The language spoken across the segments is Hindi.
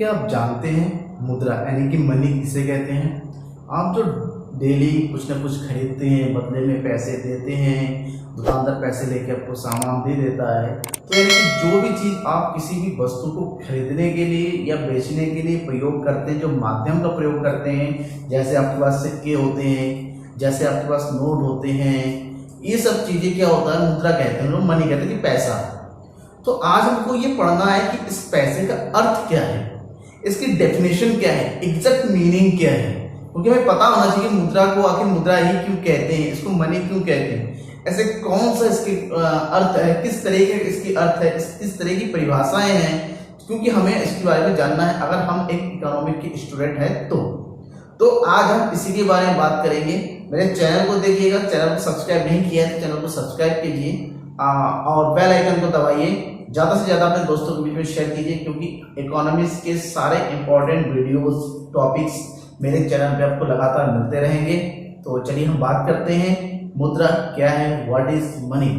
क्या आप जानते हैं मुद्रा यानी कि मनी किसे कहते हैं? आप जो डेली कुछ ना कुछ खरीदते हैं, बदले में पैसे देते हैं, दुकानदार पैसे लेके आपको सामान दे देता है, तो यानी कि जो भी चीज़ आप किसी भी वस्तु को खरीदने के लिए या बेचने के लिए प्रयोग करते हैं, जो माध्यम का प्रयोग करते हैं, जैसे आपके पास सिक्के होते हैं, जैसे आपके पास नोट होते हैं, ये सब चीज़ें क्या होता है, मुद्रा कहते हैं, लोग मनी कहते हैं कि पैसा। तो आज हमको ये पढ़ना है कि इस पैसे का अर्थ क्या है, इसकी डेफिनेशन क्या है, एग्जैक्ट मीनिंग क्या है, क्योंकि हमें पता होना चाहिए मुद्रा को आखिर मुद्रा ही क्यों कहते हैं, इसको मनी क्यों कहते हैं, ऐसे कौन सा इसके अर्थ है, किस तरह के इसकी अर्थ है, किस तरह की परिभाषाएं हैं, क्योंकि हमें इसके बारे में जानना है अगर हम एक इकोनॉमिक के स्टूडेंट हैं तो आज हम इसी के बारे में बात करेंगे। मेरे चैनल को देखिएगा, चैनल को सब्सक्राइब नहीं किया है तो चैनल को सब्सक्राइब कीजिए और बेल आइकन को दबाइए, ज़्यादा से ज़्यादा अपने दोस्तों के बीच में शेयर कीजिए, क्योंकि इकोनॉमिक्स के सारे इंपॉर्टेंट वीडियोस टॉपिक्स मेरे चैनल पे आपको लगातार मिलते रहेंगे। तो चलिए हम बात करते हैं मुद्रा क्या है, व्हाट इज मनी।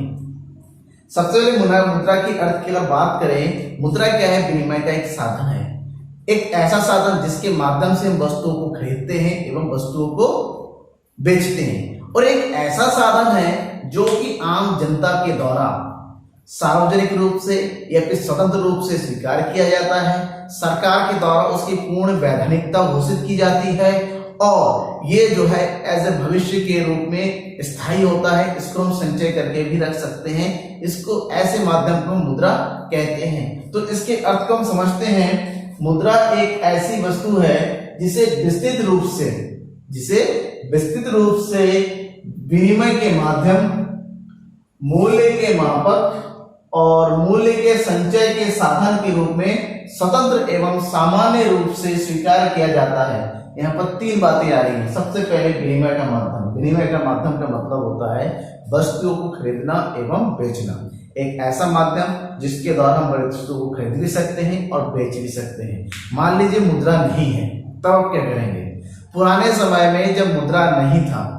सबसे पहले मुद्रा की अर्थ की अगर बात करें, मुद्रा क्या है, विनिमय का एक साधन है, एक ऐसा साधन जिसके माध्यम से हम वस्तुओं को खरीदते हैं एवं वस्तुओं को बेचते हैं, और एक ऐसा साधन है जो कि आम जनता के द्वारा सार्वजनिक रूप से या फिर स्वतंत्र रूप से स्वीकार किया जाता है, सरकार के द्वारा उसकी पूर्ण वैधानिकता घोषित की जाती है, और ये जो है एज ए भविष्य के रूप में स्थायी होता है। इसको हम संचय करके भी रख सकते हैं, इसको ऐसे माध्यम को मुद्रा कहते हैं। तो इसके अर्थ को हम समझते हैं, मुद्रा एक ऐसी वस्तु है जिसे विस्तृत रूप से विनिमय के माध्यम, मूल्य के मापक और मूल्य के संचय के साधन के रूप में स्वतंत्र एवं सामान्य रूप से स्वीकार किया जाता है। यहाँ पर तीन बातें आ रही हैं। सबसे पहले विनिमय का माध्यम। विनिमय का माध्यम का मतलब होता है वस्तुओं को खरीदना एवं बेचना, एक ऐसा माध्यम जिसके द्वारा हम वस्तुओं को खरीद भी सकते हैं और बेच भी सकते हैं। मान लीजिए मुद्रा नहीं है, तब आप क्या करेंगे? पुराने समय में जब मुद्रा नहीं था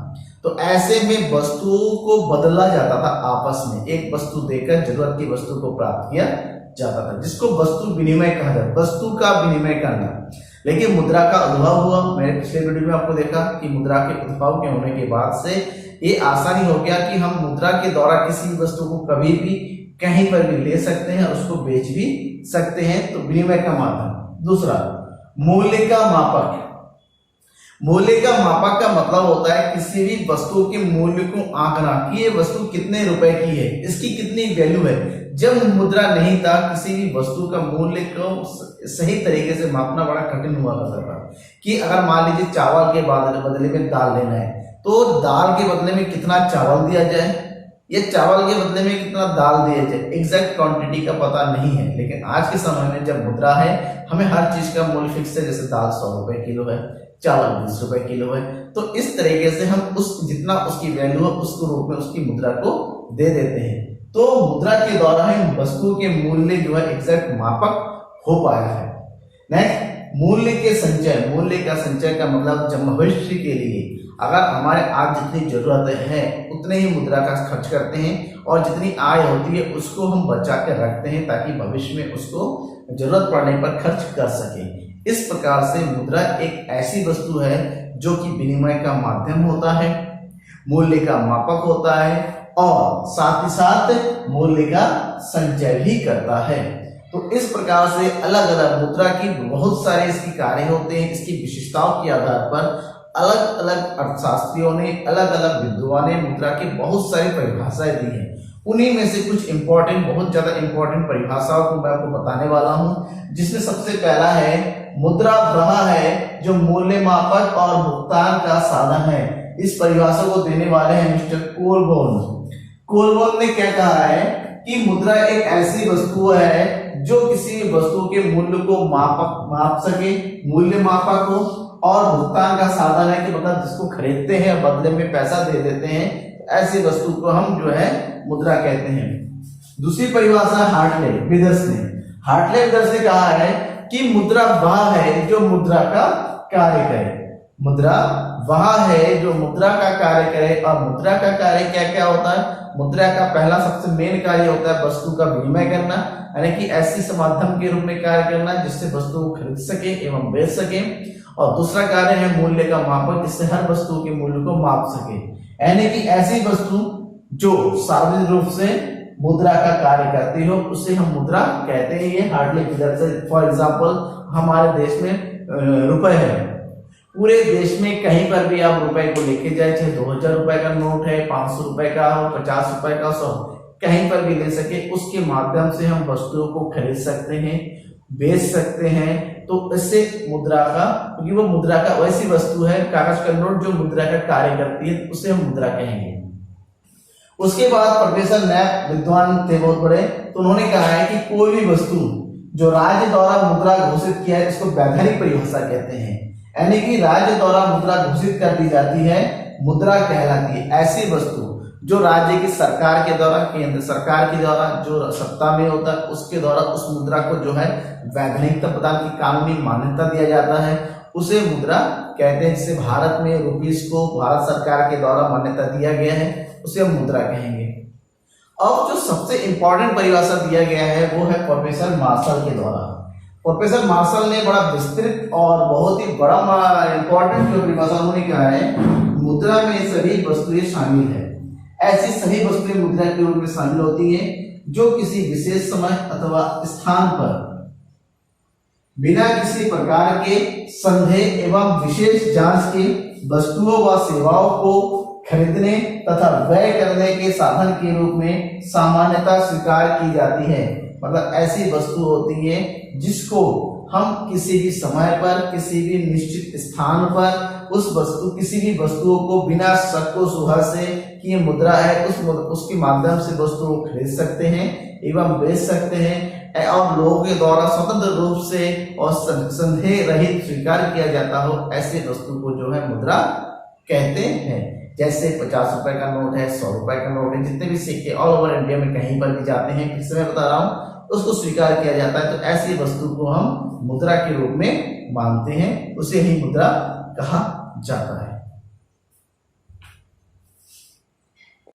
तो ऐसे में वस्तुओं को बदला जाता था आपस में, एक वस्तु देकर जरूरत की वस्तु को प्राप्त किया जाता था, जिसको वस्तु विनिमय कहा जाता है, वस्तु का विनिमय करना। लेकिन मुद्रा का उद्भव हुआ, मैंने पिछले वीडियो में आपको देखा कि मुद्रा के उद्भव के होने के बाद से ये आसानी हो गया कि हम मुद्रा के द्वारा किसी भी वस्तु को कभी भी कहीं पर भी ले सकते हैं, उसको बेच भी सकते हैं। तो विनिमय का माध्यम। दूसरा, मूल्य का मापक। मूल्य का मापक का मतलब होता है किसी भी वस्तु के मूल्य को आंकना कि ये वस्तु कितने रुपए की है, इसकी कितनी वैल्यू है। जब मुद्रा नहीं था, किसी भी वस्तु का मूल्य को सही तरीके से मापना बड़ा कठिन हुआ करता था। कि अगर मान लीजिए चावल के बदले में दाल लेना है, तो दाल के बदले में कितना चावल दिया जाए या चावल के बदले में कितना दाल दिया जाए, एग्जैक्ट क्वांटिटी का पता नहीं है। लेकिन आज के समय में जब मुद्रा है, हमें हर चीज का मूल्य फिक्स है, जैसे दाल 100 रुपए किलो है, चावल 20 रुपए किलो है, तो इस तरीके से हम जितना उसकी वैल्यू है उसको रूप में उसकी मुद्रा को दे देते हैं। तो मुद्रा के द्वारा ही वस्तु के मूल्य जो है एग्जैक्ट मापक हो पाया है। नेक्स्ट, मूल्य के संचय। मूल्य का संचय का मतलब जब भविष्य के लिए अगर हमारे आज जितनी जरूरत है उतने ही मुद्रा का खर्च करते हैं, और जितनी आय होती है उसको हम बचा कर रखते हैं ताकि भविष्य में उसको जरूरत पड़ने पर खर्च कर सके। इस प्रकार से मुद्रा एक ऐसी वस्तु है जो कि विनिमय का माध्यम होता है, मूल्य का मापक होता है, और साथ ही साथ मूल्य का संचय भी करता है। तो इस प्रकार से अलग अलग मुद्रा की बहुत सारे इसकी कार्य होते हैं। इसकी विशेषताओं के आधार पर अलग अलग अर्थशास्त्रियों ने, अलग अलग विद्वानों ने मुद्रा की बहुत सारी परिभाषाएं दी हैं। उन्हीं में से कुछ बहुत ज्यादा इंपॉर्टेंट परिभाषाओं को मैं आपको बताने वाला हूं, जिसमें सबसे पहला है मुद्रा वह है जो मूल्य मापक और भुगतान का साधन है। इस परिभाषा को देने वाले हैं मिस्टर कोलबोर्न। कोलबोर्न ने क्या कहा है कि मुद्रा एक ऐसी वस्तु है जो किसी वस्तु के मूल्य को माप सके, मूल्य मापक हो, और भुगतान का साधन है कि मतलब जिसको खरीदते हैं बदले में पैसा दे देते हैं, ऐसी वस्तु को हम जो है मुद्रा कहते हैं। दूसरी परिभाषा हार्टले विदर्स ने कहा है कि मुद्रा वह है जो मुद्रा का कार्य करे। मुद्रा वह है जो मुद्रा का कार्य करे। और मुद्रा का कार्य क्या क्या होता है? मुद्रा का पहला सबसे मेन कार्य होता है वस्तु का विनिमय करना, यानी कि ऐसी माध्यम के रूप में कार्य करना जिससे वस्तु को खरीद सके एवं बेच सके। और दूसरा कार्य है मूल्य का मापक, जिससे हर वस्तु के मूल्य को माप सके, यानी कि ऐसी वस्तु जो सार्वजनिक रूप से मुद्रा का कार्य करती हो उसे हम मुद्रा कहते हैं। ये हार्डली फिगर से, फॉर एग्जांपल हमारे देश में रुपए है, पूरे देश में कहीं पर भी आप रुपए को लेके जाए, चाहे 2000 रुपए का नोट है, 500 रुपए का हो, 50 रुपए का, 100, कहीं पर भी ले सके, उसके माध्यम से हम वस्तुओं को खरीद सकते हैं, बेच सकते हैं। तो इससे मुद्रा का, क्योंकि वो मुद्रा का वैसी वस्तु है, कागज का नोट जो मुद्रा का कार्य करती है, उसे हम मुद्रा कहेंगे। उसके बाद प्रोफेसर नैप विद्वान थे बहुत बड़े, तो उन्होंने कहा है कि कोई भी वस्तु जो राज्य द्वारा मुद्रा घोषित किया है इसको वैधानिक परिभाषा कहते हैं, यानी कि राज्य द्वारा मुद्रा घोषित कर दी जाती है, मुद्रा कहलाती है। ऐसी वस्तु जो राज्य की सरकार के द्वारा, केंद्र सरकार के द्वारा जो सत्ता में होता है उसके द्वारा उस मुद्रा को जो है वैधानिकता प्रदान की कानूनी मान्यता दिया जाता है, उसे मुद्रा कहते हैं। जिसे भारत में रुपीस को भारत सरकार के द्वारा मान्यता दिया गया है उसे हम मुद्रा कहेंगे। अब जो सबसे इंपॉर्टेंट परिभाषा दिया गया है वो है प्रोफेसर मार्शल के द्वारा। प्रोफेसर मार्शल ने बड़ा विस्तृत और बहुत ही बड़ा इंपॉर्टेंट जो परिभाषा उन्होंने कहा है, मुद्रा में सभी वस्तुएं शामिल है। ऐसी सभी वस्तुएं मुद्रा के रूप में शामिल होती है जो किसी विशेष समय अथवा स्थान पर बिना किसी प्रकार के संदेह एवं विशेष जांच के वस्तुओं व सेवाओं को खरीदने तथा व्यय करने के साधन के रूप में सामान्यतः स्वीकार की जाती है। मतलब ऐसी वस्तु होती है जिसको हम किसी भी समय पर, किसी भी निश्चित स्थान पर उस वस्तु, किसी भी वस्तुओं को बिना शक व शुबा से कि ये मुद्रा है उसके माध्यम से वस्तु को खरीद सकते हैं एवं बेच सकते हैं, और लोगों के द्वारा स्वतंत्र रूप से और संदेह रहित स्वीकार किया जाता हो, ऐसे वस्तु को जो है मुद्रा कहते हैं। जैसे 50 रुपए का नोट है, 100 रुपए का नोट है, जितने भी सिक्के ऑल ओवर इंडिया में कहीं पर भी जाते हैं, फिर से मैं बता रहा हूँ, उसको स्वीकार किया जाता है। तो ऐसी वस्तु को हम मुद्रा के रूप में मानते हैं, उसे ही मुद्रा कहा जाता है।